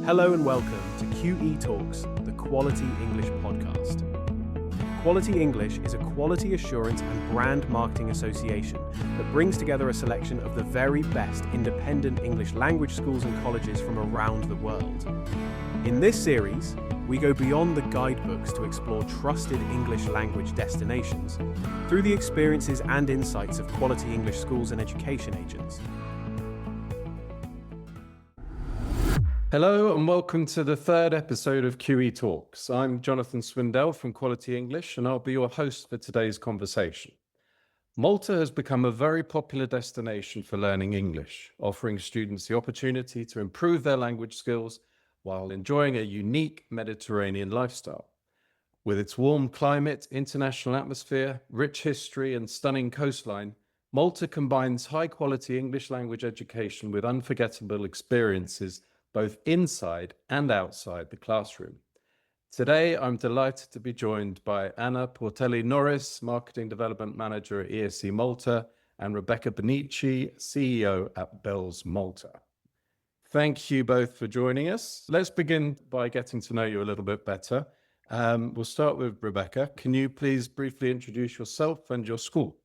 Hello and welcome to QE Talks, the Quality English podcast. Quality English is a quality assurance and brand marketing association that brings together a selection of the very best independent English language schools and colleges from around the world. In this series, we go beyond the guidebooks to explore trusted English language destinations through the experiences and insights of quality English schools and education agents. Hello and welcome to the third episode of QE Talks. I'm Jonathan Swindell from Quality English and I'll be your host for today's conversation. Malta has become a very popular destination for learning English, offering students the opportunity to improve their language skills while enjoying a unique Mediterranean lifestyle. With its warm climate, international atmosphere, rich history and stunning coastline, Malta combines high-quality English language education with unforgettable experiences both inside and outside the classroom. Today, I'm delighted to be joined by Anna Portelli Norris, Marketing Development Manager at ESE Malta, and Rebecca Bonnici, CEO at BELS Malta. Thank you both for joining us. Let's begin by getting to know you a little bit better. We'll start with Rebecca. Can you please briefly introduce yourself and your school?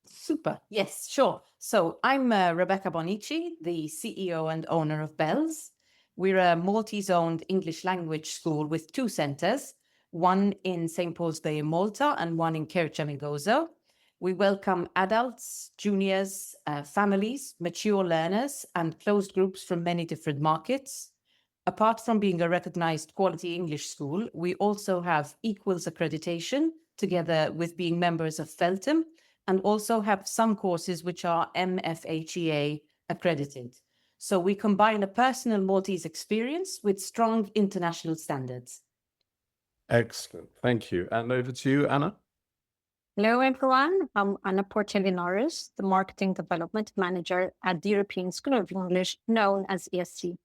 Super. Yes, sure. So I'm Rebecca Bonnici, the CEO and owner of BELS. We're a Maltese-owned English language school with two centres, one in St. Paul's Bay in Malta and one in Kerchamigozo. We welcome adults, juniors, families, mature learners and closed groups from many different markets. Apart from being a recognised quality English school, we also have equals accreditation together with being members of Feltham and also have some courses which are MFHEA accredited. So we combine a personal Maltese experience with strong international standards. Excellent. Thank you. And over to you, Anna. Hello, everyone. I'm Anna Portelli Norris, the Marketing Development Manager at the European School of English, known as ESE.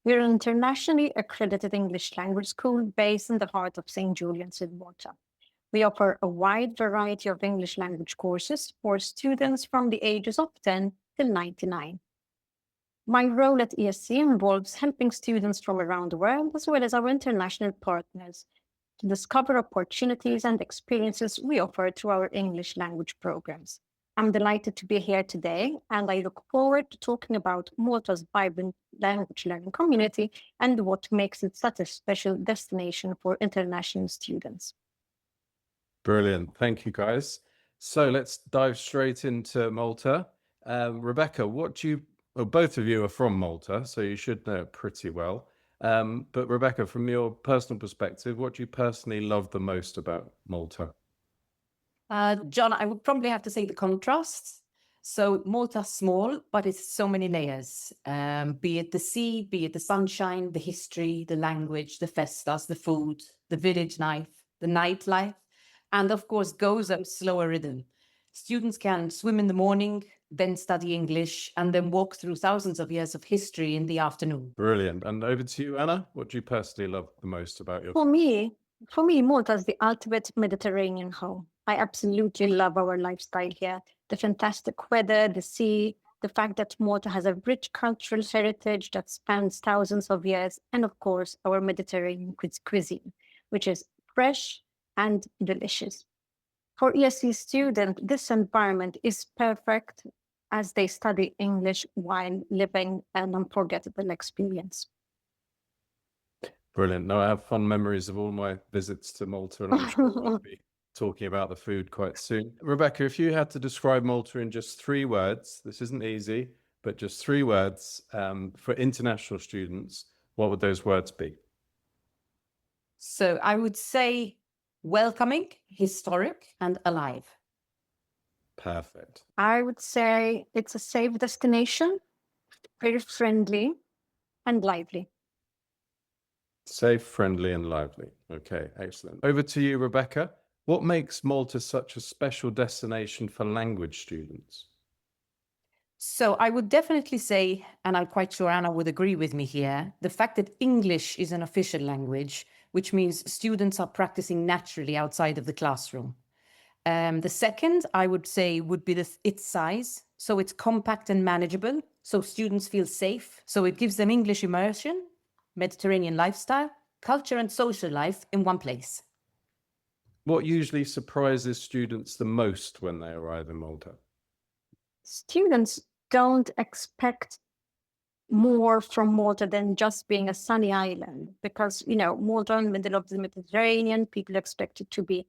We're an internationally accredited English language school based in the heart of St. Julian's in Malta. We offer a wide variety of English language courses for students from the ages of 10 till 99. My role at ESE involves helping students from around the world, as well as our international partners, to discover opportunities and experiences we offer through our English language programs. I'm delighted to be here today, and I look forward to talking about Malta's vibrant language learning community and what makes it such a special destination for international students. Brilliant. Thank you, guys. So let's dive straight into Malta. Rebecca, both of you are from Malta, so you should know it pretty well. But Rebecca, from your personal perspective, what do you personally love the most about Malta? John, I would probably have to say the contrasts. So Malta's small, but it's so many layers, be it the sea, be it the sunshine, the history, the language, the festas, the food, the village life, the nightlife, and of course, goes at a slower rhythm. Students can swim in the morning, then study English, and then walk through thousands of years of history in the afternoon. Brilliant. And over to you, Anna. What do you personally love the most about your... For me, Malta is the ultimate Mediterranean home. I absolutely love our lifestyle here. The fantastic weather, the sea, the fact that Malta has a rich cultural heritage that spans thousands of years, and of course, our Mediterranean cuisine, which is fresh and delicious. For ESE students, this environment is perfect as they study English while living an unforgettable experience. Brilliant. No, I have fond memories of all my visits to Malta, and I'm sure we'll be talking about the food quite soon. Rebecca, if you had to describe Malta in just 3 words, this isn't easy, but just 3 words for international students, what would those words be? So I would say welcoming, historic, and alive. Perfect. I would say it's a safe destination, very friendly and lively. Safe, friendly, and lively. Okay, excellent. Over to you, Rebecca. What makes Malta such a special destination for language students? So I would definitely say, and I'm quite sure Anna would agree with me here, the fact that English is an official language, which means students are practicing naturally outside of the classroom. The second, I would say, would be its size. So it's compact and manageable, so students feel safe. So it gives them English immersion. Mediterranean lifestyle, culture and social life in one place. What usually surprises students the most when they arrive in Malta? Students don't expect more from Malta than just being a sunny island, because, Malta in the middle of the Mediterranean, people expect it to be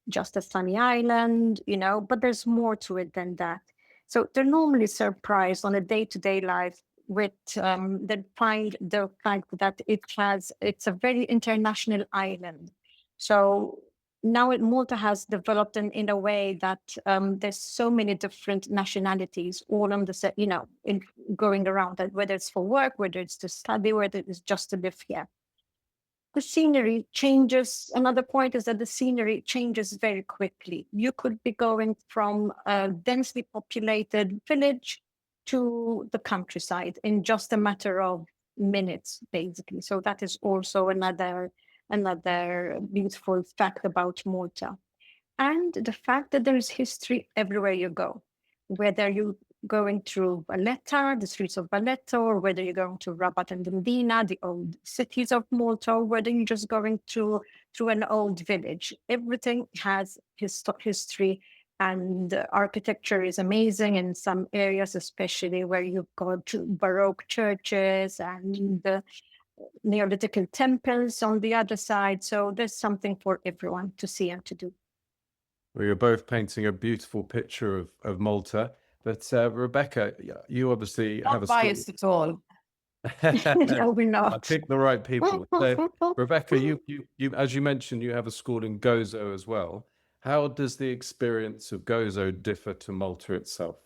just a sunny island, but there's more to it than that. So they're normally surprised on a day-to-day life with they find the fact that it's a very international island. So now Malta has developed in a way that there's so many different nationalities all on the in going around, that whether it's for work, whether it's to study, whether it's just to live here. The scenery changes. Another point is that the scenery changes very quickly. You could be going from a densely populated village to the countryside in just a matter of minutes, basically. So that is also another beautiful fact about Malta. And the fact that there is history everywhere you go, whether you going through Valletta, the streets of Valletta, or whether you're going to Rabat and Mdina, the old cities of Malta, or whether you're just going through an old village. Everything has history, and architecture is amazing in some areas, especially where you've got Baroque churches and Neolithic temples on the other side. So there's something for everyone to see and to do. Well, you're both painting a beautiful picture of Malta. But Rebecca, you obviously have a biased at all. No, we're not. I picked the right people. So, Rebecca, you as you mentioned, you have a school in Gozo as well. How does the experience of Gozo differ to Malta itself?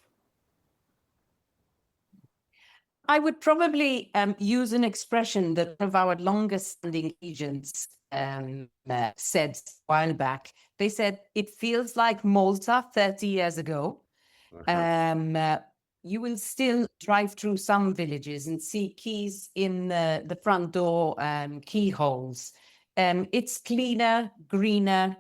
I would probably use an expression that one of our longest-standing agents said a while back. They said, it feels like Malta 30 years ago. You will still drive through some villages and see keys in the front door, keyholes. It's cleaner, greener,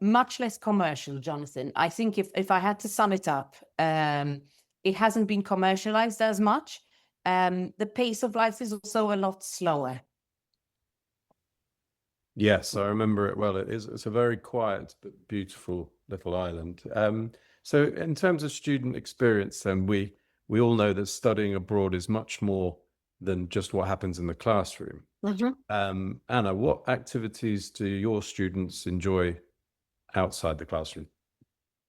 much less commercial, Jonathan. I think if I had to sum it up, it hasn't been commercialized as much. The pace of life is also a lot slower. Yes, I remember it well. It's a very quiet but beautiful little island. So in terms of student experience, then we all know that studying abroad is much more than just what happens in the classroom. Anna, what activities do your students enjoy outside the classroom?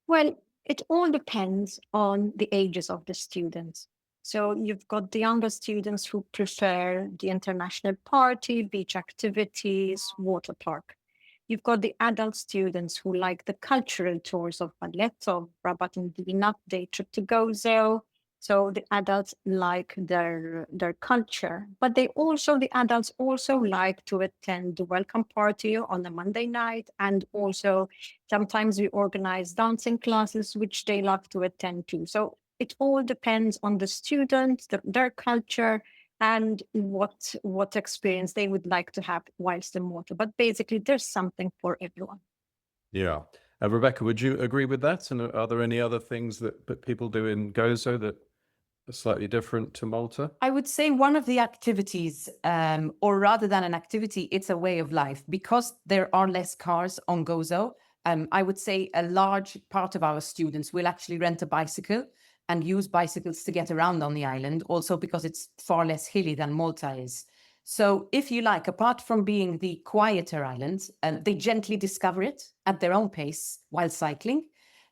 Well, it all depends on the ages of the students. So you've got the younger students who prefer the international party, beach activities, water park. You've got the adult students who like the cultural tours of Valletta, Rabat and Mdina, day trip to Gozo. So the adults like their culture, but the adults also like to attend the welcome party on a Monday night, and also sometimes we organize dancing classes, which they love to attend to. So it all depends on the student, their culture, and what experience they would like to have whilst in Malta. But basically, there's something for everyone. Yeah. Rebecca, would you agree with that? And are there any other things that people do in Gozo that are slightly different to Malta? I would say one of the activities, or rather than an activity, it's a way of life. Because there are less cars on Gozo, I would say a large part of our students will actually rent a bicycle and use bicycles to get around on the island, also because it's far less hilly than Malta is. So if you like, apart from being the quieter island, they gently discover it at their own pace while cycling.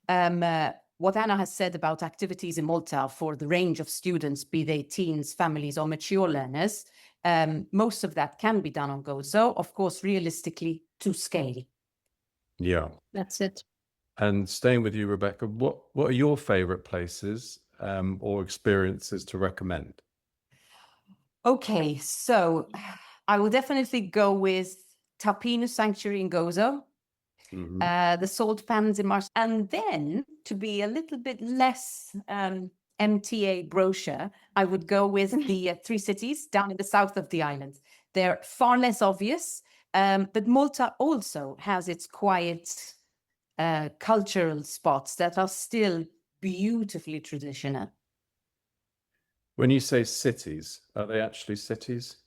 What Anna has said about activities in Malta for the range of students, be they teens, families, or mature learners, most of that can be done on Gozo, of course, realistically to scale. Yeah. That's it. And staying with you, Rebecca, what are your favorite places or experiences to recommend? Okay, so I will definitely go with Tapino Sanctuary in Gozo, the salt pans in Mars, and then to be a little bit less MTA brochure, I would go with the three cities down in the south of the island. They're far less obvious, but Malta also has its quiet cultural spots that are still beautifully traditional. When you say cities, are they actually cities?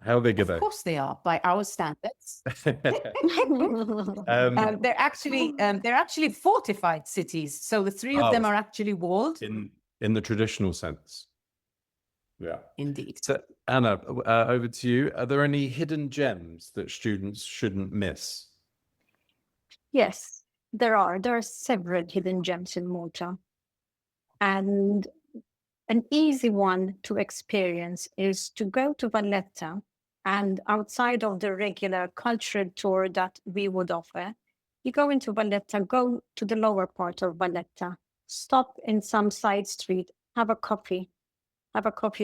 How big are Of they? course they are, by our standards. Um, They're actually fortified cities. So the three of Oh. them are actually walled. in the traditional sense. Yeah. Indeed. So, Anna, over to you. Are there any hidden gems that students shouldn't miss? Yes, there are. There are several hidden gems in Malta. And an easy one to experience is to go to Valletta, and outside of the regular cultural tour that we would offer, you go into Valletta, go to the lower part of Valletta, stop in some side street, have a coffee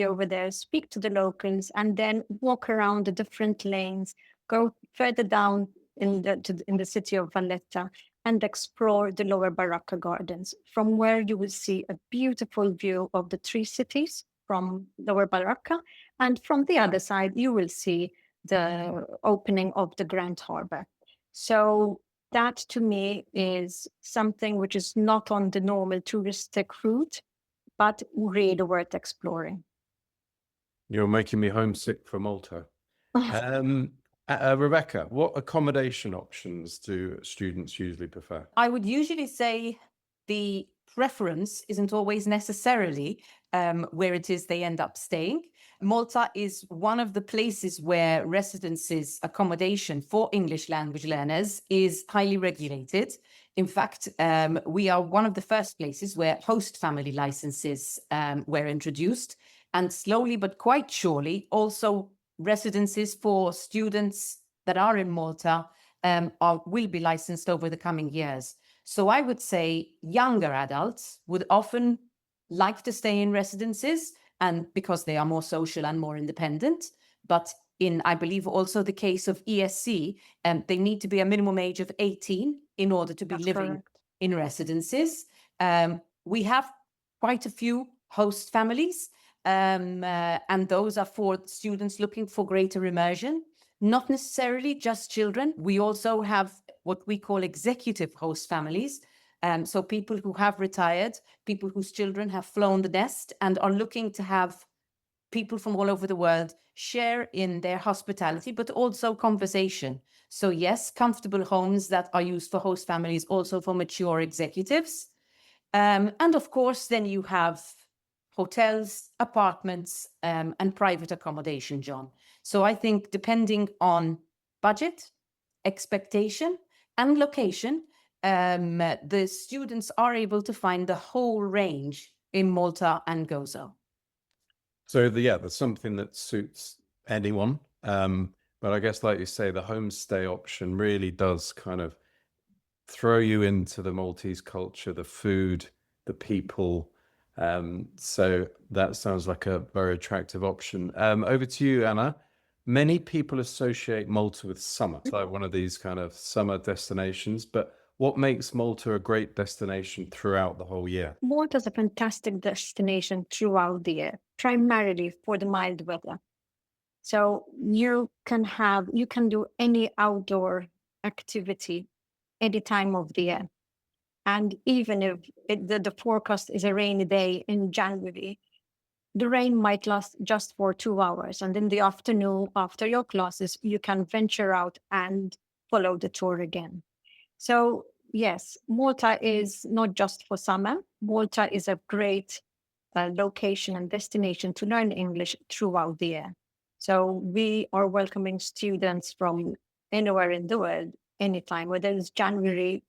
over there, speak to the locals, and then walk around the different lanes, go further down in the city of Valletta and explore the lower Baracca gardens, from where you will see a beautiful view of the three cities from lower Baracca. And from the other side, you will see the opening of the Grand Harbor. So that to me is something which is not on the normal touristic route, but really worth exploring. You're making me homesick for Malta. Rebecca, what accommodation options do students usually prefer? I would usually say the preference isn't always necessarily where it is they end up staying. Malta is one of the places where residences accommodation for English language learners is highly regulated. In fact, we are one of the first places where host family licenses were introduced, and slowly but quite surely also residences for students that are in Malta will be licensed over the coming years. So I would say younger adults would often like to stay in residences, and because they are more social and more independent. But in, I believe, also the case of ESE, they need to be a minimum age of 18 in order to be That's living correct. in residences. We have quite a few host families, and those are for students looking for greater immersion. Not necessarily just children. We also have what we call executive host families. So people who have retired, people whose children have flown the nest and are looking to have people from all over the world share in their hospitality, but also conversation. So yes, comfortable homes that are used for host families, also for mature executives. And of course, then you have hotels, apartments, and private accommodation, John. So I think depending on budget, expectation, and location, the students are able to find the whole range in Malta and Gozo. So there's something that suits anyone. But I guess, like you say, the homestay option really does kind of throw you into the Maltese culture, the food, the people. So that sounds like a very attractive option. Over to you, Anna. Many people associate Malta with summer. It's like one of these kind of summer destinations, but what makes Malta a great destination throughout the whole year? Malta is a fantastic destination throughout the year, primarily for the mild weather. So you can do any outdoor activity any time of the year. And even if the forecast is a rainy day in January, the rain might last just for 2 hours. And in the afternoon, after your classes, you can venture out and follow the tour again. So yes, Malta is not just for summer. Malta is a great location and destination to learn English throughout the year. So we are welcoming students from anywhere in the world, anytime, whether it's January,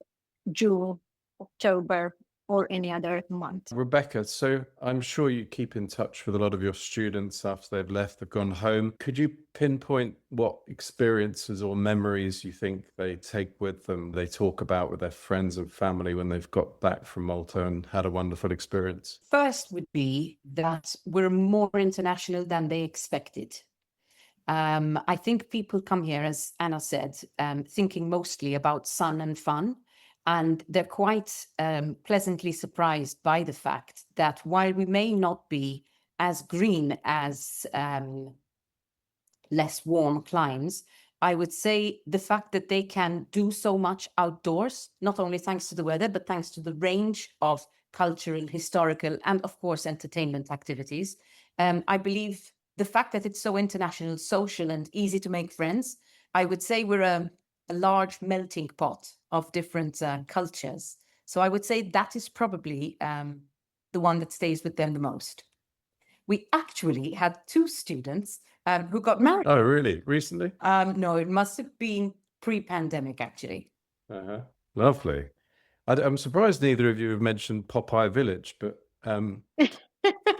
June, October, or any other month. Rebecca, so I'm sure you keep in touch with a lot of your students after they've left, they've gone home. Could you pinpoint what experiences or memories you think they take with them, they talk about with their friends and family when they've got back from Malta and had a wonderful experience? First would be that we're more international than they expected. I think people come here, as Anna said, thinking mostly about sun and fun. And they're quite pleasantly surprised by the fact that while we may not be as green as less warm climes, I would say the fact that they can do so much outdoors, not only thanks to the weather, but thanks to the range of cultural, historical, and of course, entertainment activities. I believe the fact that it's so international, social, and easy to make friends, I would say we're a large melting pot of different cultures. So I would say that is probably the one that stays with them the most. We actually had 2 students who got married. Oh, really? Recently? No, it must have been pre-pandemic, actually. Lovely. I'm surprised neither of you have mentioned Popeye Village, but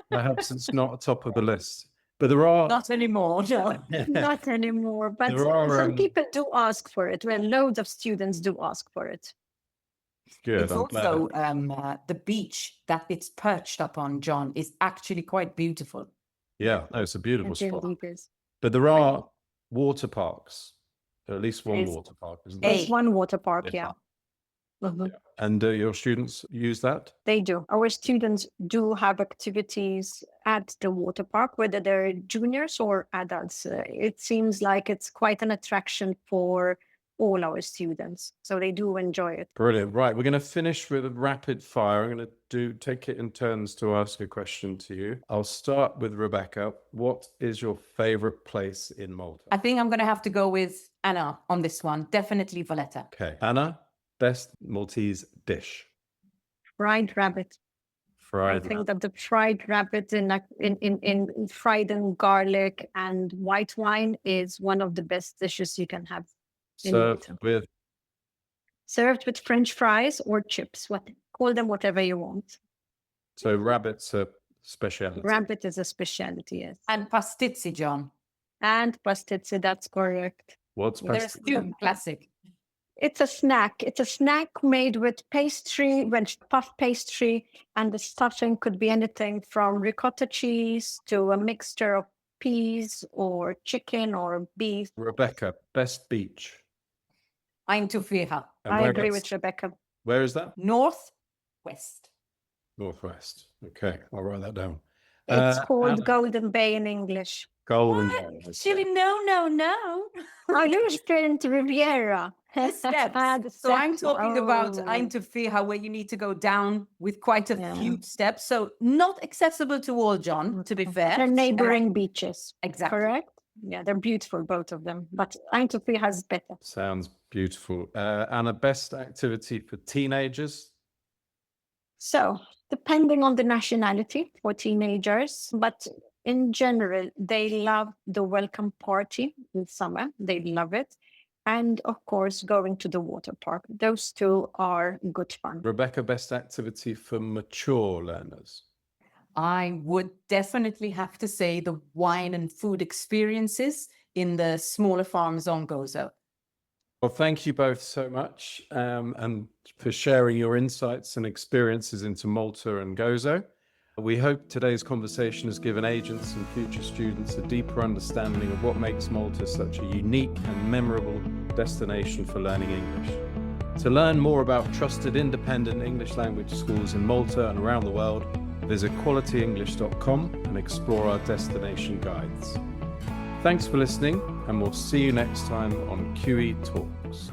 perhaps it's not top of the list. But there are... Not anymore, no. Not anymore, but There are, some people do ask for it. Well, loads of students do ask for it. Good. It's I'm glad. also the beach that it's perched up on, John, is actually quite beautiful. Yeah, no, it's a beautiful It spot. really is. But there are water parks, at least one There's- water park, isn't there? There's one water park, Yeah. yeah. Mhm. And your students use that? They do. Our students do have activities at the water park, whether they're juniors or adults. It seems like it's quite an attraction for all our students. So they do enjoy it. Brilliant. Right, we're going to finish with a rapid fire. I'm going to take it in turns to ask a question to you. I'll start with Rebecca. What is your favorite place in Malta? I think I'm going to have to go with Anna on this one. Definitely Valletta. Okay. Anna, best Maltese dish? Fried rabbit. I Fried. think that the fried rabbit in fried in garlic and white wine is one of the best dishes you can have. Served Malta. with... Served with French fries or chips. Call them whatever you want. So rabbit's a speciality. Rabbit is a specialty, yes. And pastizzi, John. And pastizzi, that's correct. What's There's best? 2 classic. It's a snack. It's a snack made with pastry, puff pastry, and the stuffing could be anything from ricotta cheese to a mixture of peas or chicken or beef. Rebecca, best beach? I'm Tufiha. And I agree whereabouts? with Rebecca. Where is that? Northwest. Northwest. Okay, I'll write that down. It's called Anna, Golden Bay in English. Golden What? Bay, okay. Actually, no. I lived in Riviera. The steps. The So I'm steps. talking about Oh. Ain Tufiha, where you need to go down with quite a Yeah. few steps. So not accessible to all, John, to be fair. They're neighboring beaches, Exactly. correct? Yeah, they're beautiful, both of them. But Eindhoven has better. Sounds beautiful. Anna, best activity for teenagers? So, depending on the nationality for teenagers, but in general, they love the welcome party in summer. They love it. And of course, going to the water park. Those 2 are good fun. Rebecca, best activity for mature learners? I would definitely have to say the wine and food experiences in the smaller farms on Gozo. Well, thank you both so much and for sharing your insights and experiences into Malta and Gozo. We hope today's conversation has given agents and future students a deeper understanding of what makes Malta such a unique and memorable destination for learning English. To learn more about trusted independent English language schools in Malta and around the world, visit qualityenglish.com and explore our destination guides. Thanks for listening, and we'll see you next time on QE Talks.